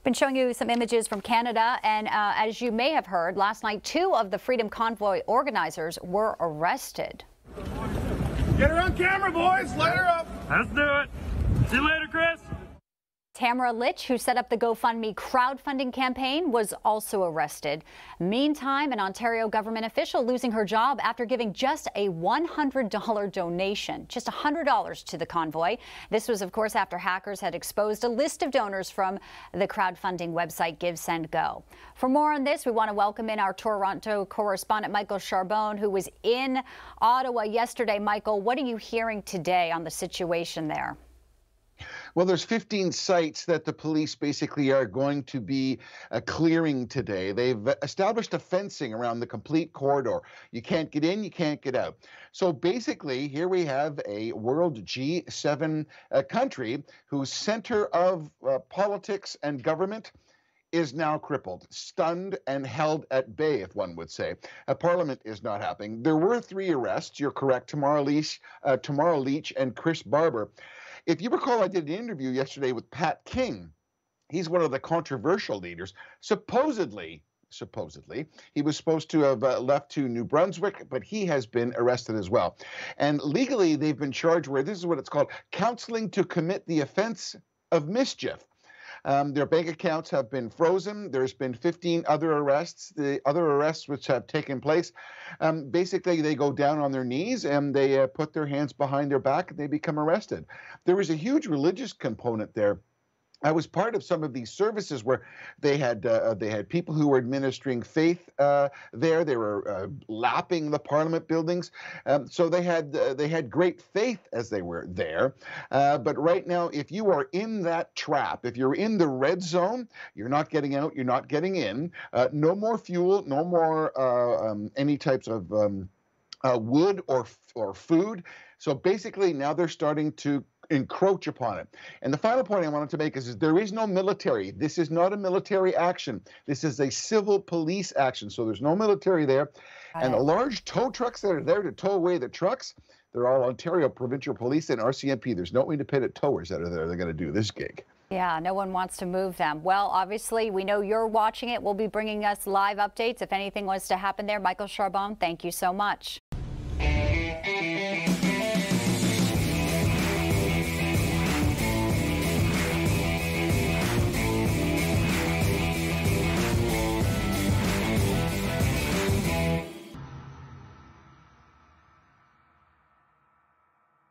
Been showing you some images from Canada, and as you may have heard, last night 2 of the Freedom Convoy organizers were arrested. Get her on camera, boys. Light her up. Let's do it. See you later, Chris. Tamara Litch, who set up the GoFundMe crowdfunding campaign, was also arrested. Meantime, an Ontario government official losing her job after giving just a $100 donation, just $100 to the convoy. This was, of course, after hackers had exposed a list of donors from the crowdfunding website GiveSendGo. For more on this, we want to welcome in our Toronto correspondent, Michael Charbonne, who was in Ottawa yesterday. Michael, what are you hearing today on the situation there? Well, there's 15 sites that the police basically are going to be clearing today. They've established a fencing around the complete corridor. You can't get in, you can't get out. So basically, here we have a world G7 country whose center of politics and government is now crippled, stunned, and held at bay, if one would say. Parliament is not happening. There were 3 arrests, you're correct, Tamara Litch and Chris Barber. If you recall, I did an interview yesterday with Pat King. He's one of the controversial leaders. Supposedly, he was supposed to have left to New Brunswick, but he has been arrested as well. And legally, they've been charged with, this is what it's called, counseling to commit the offense of mischief. Their bank accounts have been frozen. There's been 15 other arrests. The other arrests which have taken place, basically they go down on their knees and they put their hands behind their back and they become arrested. There was a huge religious component there. I was part of some of these services where they had people who were administering faith there. They were lapping the Parliament buildings, so they had great faith as they were there. But right now, if you are in that trap, if you're in the red zone, you're not getting out, you're not getting in. No more fuel, no more any types of wood or food. So basically, now they're starting to encroach upon it. And the final point I wanted to make is there is no military. This is not a military action. This is a civil police action. So there's no military there. And the large tow trucks that are there to tow away the trucks, they're all Ontario Provincial Police and RCMP. There's no independent towers that are there. They're going to do this gig. Yeah, no one wants to move them. Well, obviously, we know you're watching it. We'll be bringing us live updates if anything was to happen there. Michael Charbonne, thank you so much.